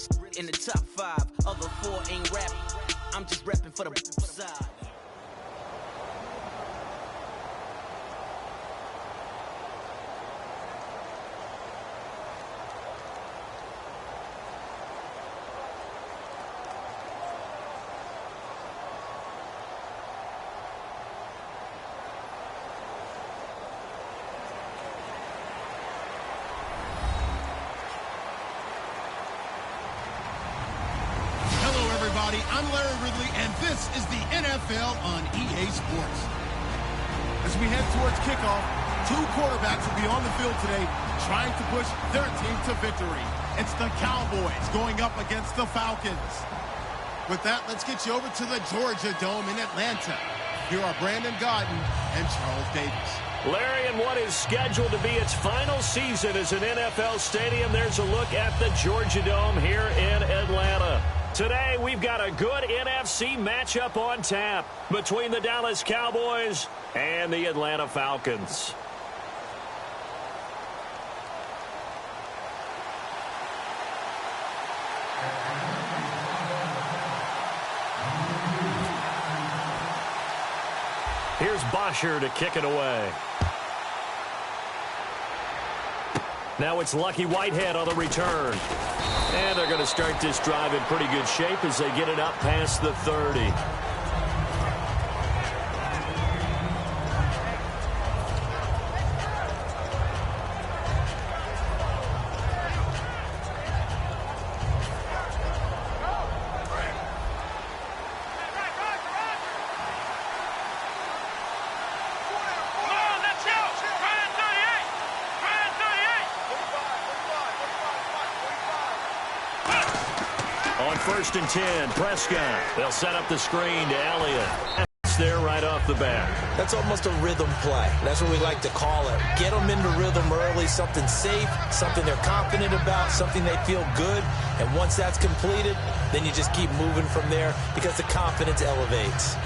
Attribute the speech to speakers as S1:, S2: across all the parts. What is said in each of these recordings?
S1: realest in the top 5. Other 4 ain't rap. I'm just repping for the side.
S2: I'm Larry Ridley, and this is the NFL on EA Sports. As we head towards kickoff, 2 quarterbacks will be on the field today trying to push their team to victory. It's the Cowboys going up against the Falcons. With that, let's get you over to the Georgia Dome in Atlanta. Here are Brandon Godden and Charles Davis.
S3: Larry, in what is scheduled to be its final season as an NFL stadium, there's a look at the Georgia Dome here in Atlanta. Today, we've got a good NFC matchup on tap between the Dallas Cowboys and the Atlanta Falcons. Here's Bosher to kick it away. Now it's Lucky Whitehead on the return. And they're going to start this drive in pretty good shape as they get it up past the 30. On 1st and 10, Prescott. They'll set up the screen to Elliott. That's there right off the bat.
S4: That's almost a rhythm play. That's what we like to call it. Get them into rhythm early, something safe, something they're confident about, something they feel good. And once that's completed, then you just keep moving from there because the confidence elevates.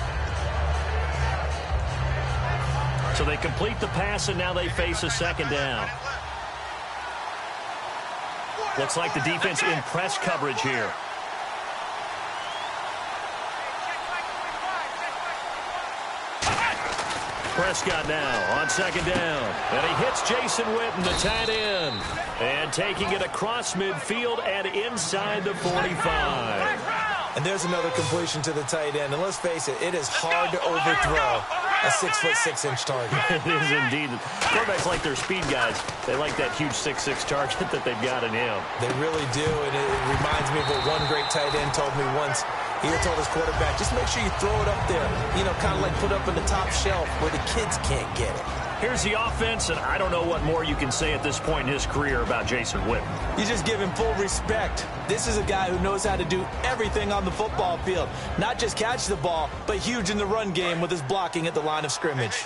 S3: So they complete the pass, and now they face a 2nd down. Looks like the defense in press coverage here. Prescott now on 2nd down. And he hits Jason Witten, the tight end. And taking it across midfield and inside the 45.
S4: And there's another completion to the tight end. And let's face it, it is hard to overthrow a 6'6" target.
S3: It is indeed. Quarterbacks like their speed guys. They like that huge 6'6" target that they've got in him.
S4: They really do, and it reminds me of what one great tight end told me once. He told his quarterback, just make sure you throw it up there. You know, kind of like put up in the top shelf where the kids can't get it.
S3: Here's the offense, and I don't know what more you can say at this point in his career about Jason Witten.
S4: You just give him full respect. This is a guy who knows how to do everything on the football field. Not just catch the ball, but huge in the run game with his blocking at the line of scrimmage.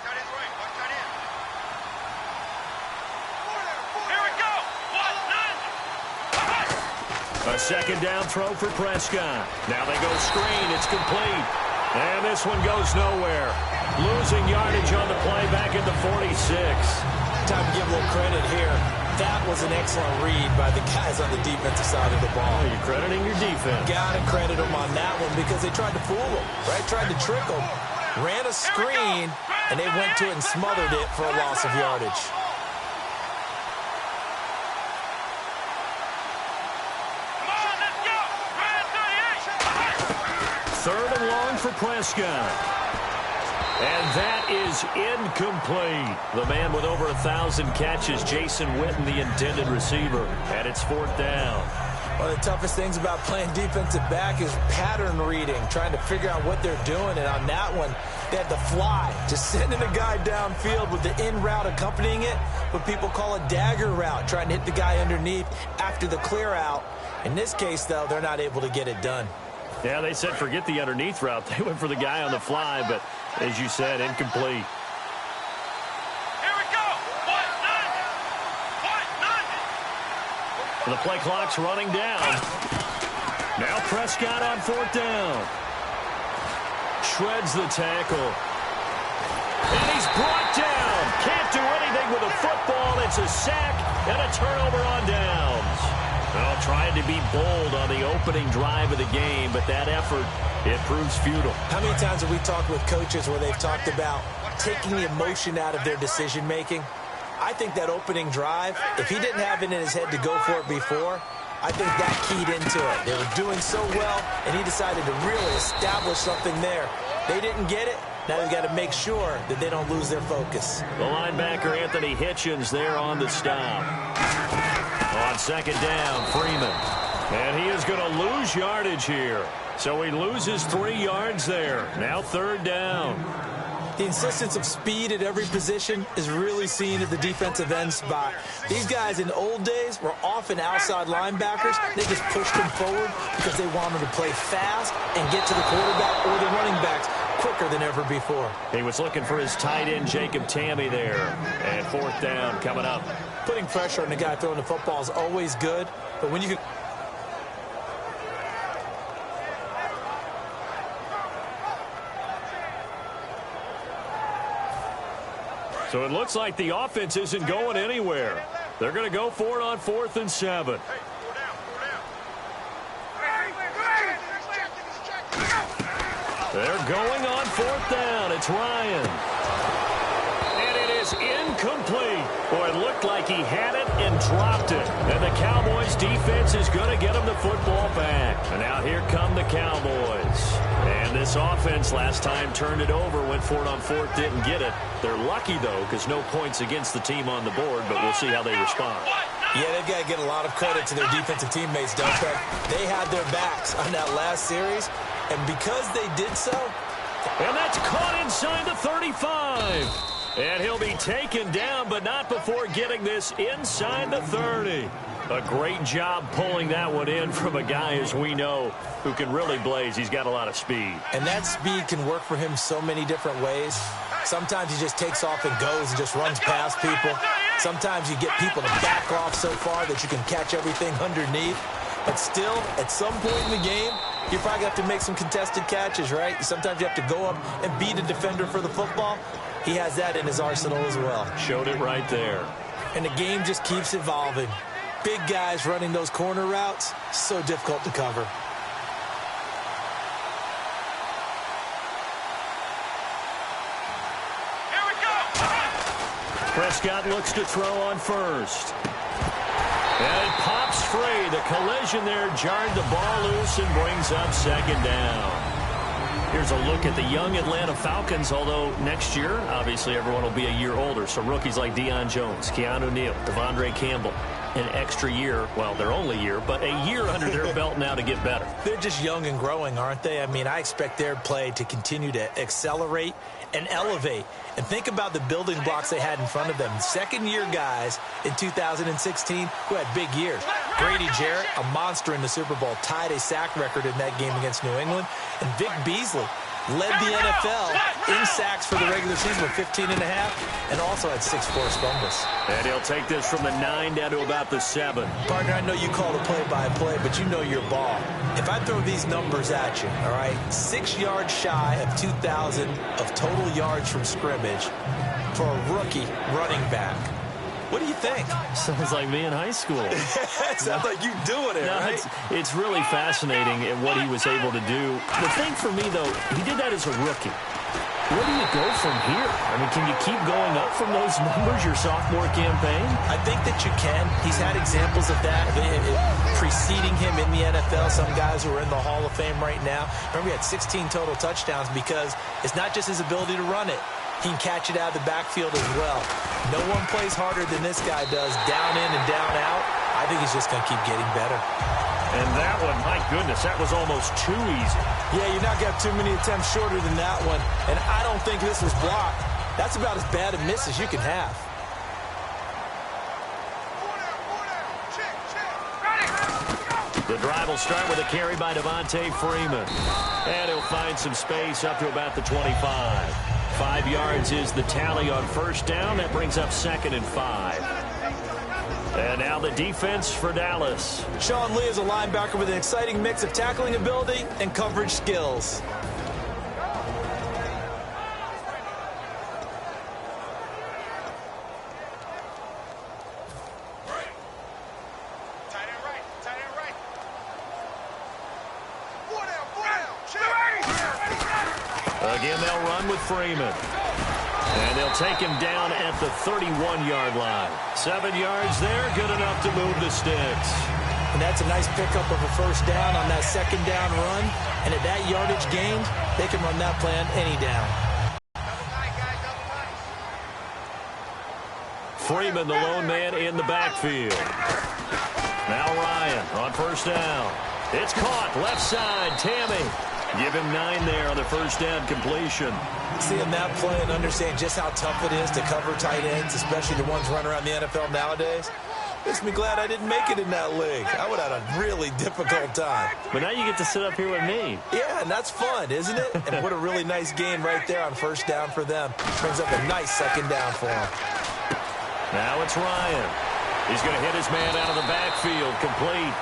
S3: A 2nd down throw for Prescott. Now they go screen. It's complete. And this one goes nowhere. Losing yardage on the play back at the 46.
S4: Time to give a little credit here. That was an excellent read by the guys on the defensive side of the ball.
S3: Oh, you're crediting your defense.
S4: Got to credit them on that one because they tried to fool them, right? Tried to trick them. Ran a screen, and they went to it and smothered it for a loss of yardage.
S3: Third and long for Prescott. And that is incomplete. The man with over 1,000 catches, Jason Witten, the intended receiver. And it's 4th down.
S4: One of the toughest things about playing defensive back is pattern reading, trying to figure out what they're doing. And on that one, they had to fly, just sending a guy downfield with the in route accompanying it, what people call a dagger route, trying to hit the guy underneath after the clear out. In this case, though, they're not able to get it done.
S3: Yeah, they said forget the underneath route. They went for the guy on the fly, but as you said, incomplete.
S5: Here we go.
S3: The play clock's running down. Now Prescott on 4th down. Shreds the tackle. And he's brought down. Can't do anything with a football. It's a sack and a turnover on downs. Well, Trying to be bold on the opening drive of the game, but that effort, it proves futile.
S4: How many times have we talked with coaches where they've talked about taking the emotion out of their decision-making? I think that opening drive, if he didn't have it in his head to go for it before, I think that keyed into it. They were doing so well, and he decided to really establish something there. They didn't get it. Now they've got to make sure that they don't lose their focus.
S3: The linebacker, Anthony Hitchens, there on the stop. On second down, Freeman. And he is going to lose yardage here. So he loses 3 yards there. Now third down.
S4: The insistence of speed at every position is really seen at the defensive end spot. These guys in old days were often outside linebackers. They just pushed them forward because they wanted to play fast and get to the quarterback or the running backs quicker than ever before.
S3: He was looking for his tight end, Jacob Tammy, there. And fourth down coming up.
S4: Putting pressure on the guy throwing the football is always good, but when you can...
S3: So it looks like the offense isn't going anywhere. They're going to go for it on 4th and 7. They're going on 4th down. It's Ryan. And it is incomplete. Boy, it looked like he had it and dropped it. And the Cowboys defense is going to get him the football back. And now here come the Cowboys. And this offense last time turned it over, went for it on 4th, didn't get it. They're lucky, though, because no points against the team on the board, but we'll see how they respond.
S4: Yeah, they've got to get a lot of credit to their defensive teammates, don't they? They had their backs on that last series, and because they did so...
S3: And that's caught inside the 35. And he'll be taken down, but not before getting this inside the 30. A great job pulling that one in from a guy, as we know, who can really blaze. He's got a lot of speed.
S4: And that speed can work for him so many different ways. Sometimes he just takes off and goes and just runs past people. Sometimes you get people to back off so far that you can catch everything underneath. But still, at some point in the game, you probably have to make some contested catches, right? Sometimes you have to go up and beat a defender for the football. He has that in his arsenal as well.
S3: Showed it right there.
S4: And the game just keeps evolving. Big guys running those corner routes, so difficult to cover.
S5: Here we go.
S3: Prescott looks to throw on first. And it pops free. The collision there jarred the ball loose and brings up second down. Here's a look at the young Atlanta Falcons, although next year, obviously, everyone will be a year older. So rookies like Deion Jones, Keanu Neal, Devondre Campbell, an extra year, well, their only year, but a year under their belt now to get better.
S4: They're just young and growing, aren't they? I mean, I expect their play to continue to accelerate and elevate. And think about the building blocks they had in front of them. Second-year guys in 2016 who had big years. Grady Jarrett, a monster in the Super Bowl, tied a sack record in that game against New England. And Vic Beasley led the NFL in sacks for the regular season with 15.5 and also had 6 forced fumbles.
S3: And he'll take this from the 9 down to about the 7.
S4: Partner, I know you call the play-by-play, but you know your ball. If I throw these numbers at you, all right, 6 yards shy of 2,000 of total yards from scrimmage for a rookie running back. What do you think?
S3: Sounds like me in high school.
S4: It sounds like you doing it, right?
S3: It's really fascinating at what he was able to do. The thing for me, though, he did that as a rookie. Where do you go from here? I mean, can you keep going up from those numbers your sophomore campaign?
S4: I think that you can. He's had examples of that preceding him in the NFL. Some guys who are in the Hall of Fame right now. Remember, he had 16 total touchdowns because it's not just his ability to run it. He can catch it out of the backfield as well. No one plays harder than this guy does, down in and down out. I think he's just going to keep getting better.
S3: And that one, my goodness, that was almost too easy.
S4: Yeah, you're not going to have too many attempts shorter than that one. And I don't think this was blocked. That's about as bad a miss as you can have.
S3: The drive will start with a carry by Devontae Freeman. And he'll find some space up to about the 25. 5 yards is the tally on first down. That brings up 2nd and 5. And now the defense for Dallas.
S4: Sean Lee is a linebacker with an exciting mix of tackling ability and coverage skills.
S3: Again, they'll run with Freeman. And they'll take him down at the 31-yard line. 7 yards there, good enough to move the sticks.
S4: And that's a nice pickup of a first down on that second down run. And at that yardage gained, they can run that play on any down.
S3: Freeman, the lone man in the backfield. Now Ryan on first down. It's caught, left side, Tammy. Give him 9 there on the first down completion.
S4: Seeing that play and understand just how tough it is to cover tight ends, especially the ones running around the NFL nowadays, makes me glad I didn't make it in that league. I would have had a really difficult time.
S3: But now you get to sit up here with me.
S4: Yeah, and that's fun, isn't it? And what a really nice gain right there on first down for them. Brings up a nice second down for them.
S3: Now it's Ryan. He's going to hit his man out of the backfield, complete.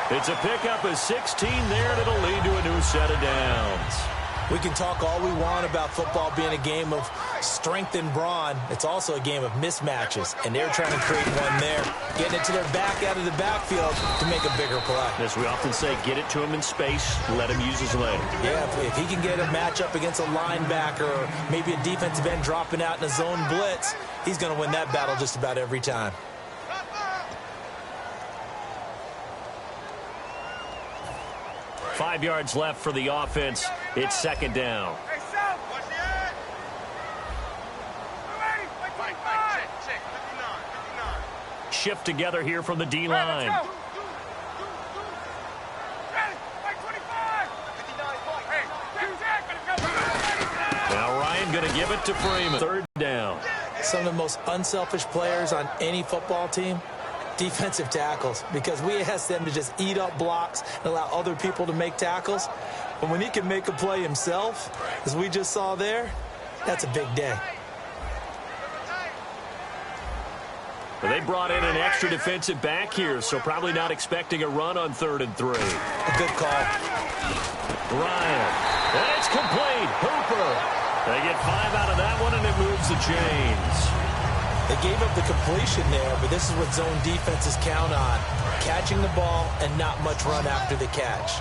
S3: It's a pickup of 16 there, and it'll lead to a new set of downs.
S4: We can talk all we want about football being a game of strength and brawn. It's also a game of mismatches, and they're trying to create one there, getting it to their back out of the backfield to make a bigger play.
S3: As we often say, get it to him in space, let him use his leg.
S4: Yeah, if he can get a matchup against a linebacker or maybe a defensive end dropping out in a zone blitz, he's going to win that battle just about every time.
S3: Five yards left for the offense. It's second down.
S5: Hey, South, watch the edge. Ready? 59. Check. 59.
S3: Shift together here from the D-line.
S5: Ready? 25. 59.
S3: Now Ryan going to give it to Freeman. Third down.
S4: Some of the most unselfish players on any football team, defensive tackles, because we ask them to just eat up blocks and allow other people to make tackles. But when he can make a play himself, as we just saw there, that's a big day.
S3: Well, they brought in an extra defensive back here, so probably not expecting a run on 3rd and 3.
S4: A good call.
S3: Ryan. And it's complete. Hooper. They get 5 out of that one, and it moves the chains.
S4: They gave up the completion there, but this is what zone defenses count on. Catching the ball and not much run after the catch.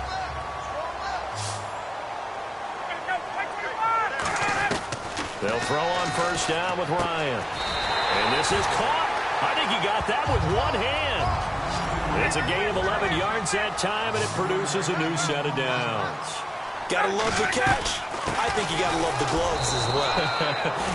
S3: They'll throw on first down with Ryan. And this is caught. I think he got that with one hand. It's a gain of 11 yards that time, and it produces a new set of downs.
S4: Gotta love the catch. I think you gotta love the gloves as well.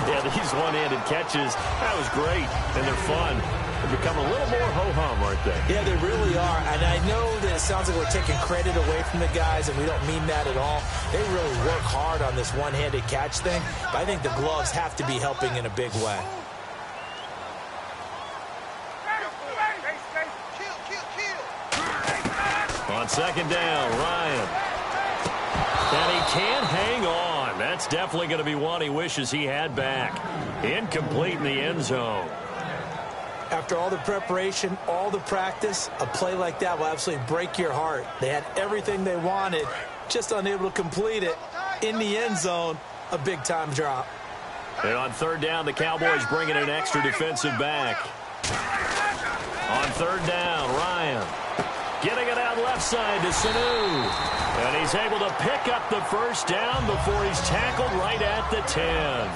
S3: Yeah, these one-handed catches, that was great, and they're fun. They become a little more ho-hum, aren't they?
S4: Yeah, they really are, and I know that it sounds like we're taking credit away from the guys, and we don't mean that at all. They really work hard on this one-handed catch thing, but I think the gloves have to be helping in a big way.
S3: On second down, Ryan. And he can't hang on. That's definitely going to be one he wishes he had back. Incomplete in the end zone.
S4: After all the preparation, all the practice, a play like that will absolutely break your heart. They had everything they wanted, just unable to complete it. In the end zone, a big-time drop.
S3: And on third down, the Cowboys bring in an extra defensive back. On third down, Ryan. Getting it out left side to Sanu. And he's able to pick up the first down before he's tackled right at the 10.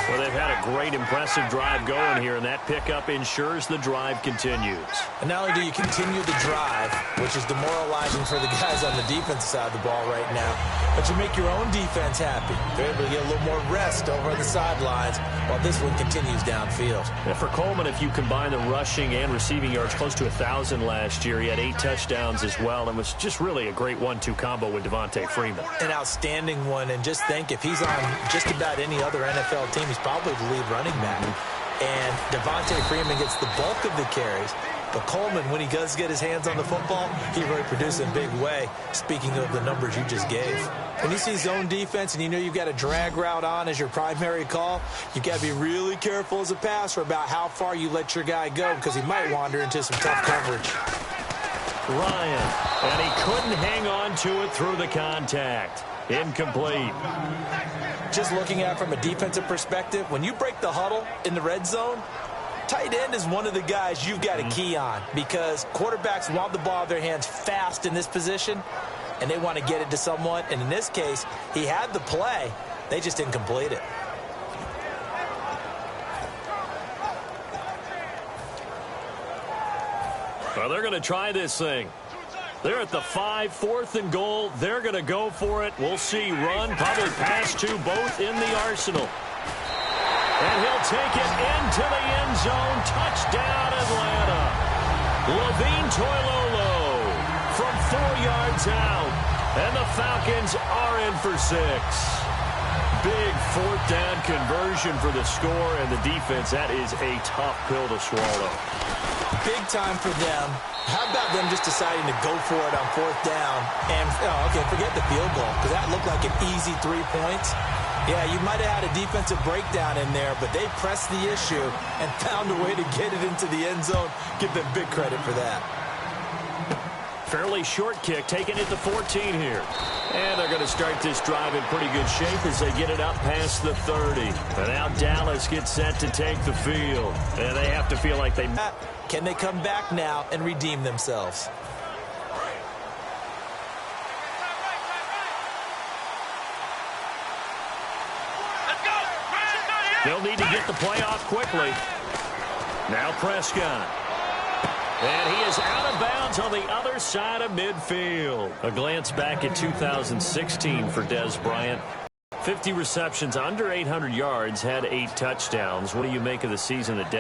S3: Well, they've had a great, impressive drive going here, and that pickup ensures the drive continues.
S4: And not only do you continue the drive, which is demoralizing for the guys on the defensive side of the ball right now, but you make your own defense happy. They're able to get a little more rest over on the sidelines while this one continues downfield.
S3: And for Coleman, if you combine the rushing and receiving yards, close to 1,000 last year, he had 8 touchdowns as well, and was just really a great 1-2 combo with Devontae Freeman. An
S4: outstanding one, and just think, if he's on just about any other NFL team, he's probably the lead running back. And Devontae Freeman gets the bulk of the carries. But Coleman, when he does get his hands on the football, he really produces in a big way, speaking of the numbers you just gave. When you see zone defense and you know you've got a drag route on as your primary call, you've got to be really careful as a passer about how far you let your guy go, because he might wander into some tough coverage.
S3: Ryan, and he couldn't hang on to it through the contact. Incomplete.
S4: Just looking at it from a defensive perspective, when you break the huddle in the red zone, tight end is one of the guys you've got to key on, because quarterbacks want the ball in their hands fast in this position, and they want to get it to someone. And in this case, he had the play, They just didn't complete it.
S3: Well, they're going to try this thing. They're at the 5, 4th and goal. They're going to go for it. We'll see. Run, probably pass to both in the arsenal. And he'll take it into the end zone. Touchdown, Atlanta. Levine Toilolo from 4 yards out. And the Falcons are in for 6. Big 4th down conversion for the score, and the defense, that is a tough pill to swallow.
S4: Big time for them. How about them just deciding to go for it on 4th down? And, okay, forget the field goal, because that looked like an easy 3 points. Yeah, you might have had a defensive breakdown in there, but they pressed the issue and found a way to get it into the end zone. Give them big credit for that.
S3: Fairly short kick, taking it to 14 here. And they're going to start this drive in pretty good shape as they get it up past the 30. And now Dallas gets set to take the field. And they have to feel like they...
S4: Can they come back now and redeem themselves?
S3: They'll need to get the play off quickly. Now Prescott. And he is out of bounds on the other side of midfield. A glance back at 2016 for Dez Bryant. 50 receptions, under 800 yards, had 8 touchdowns. What do you make of the season that Dez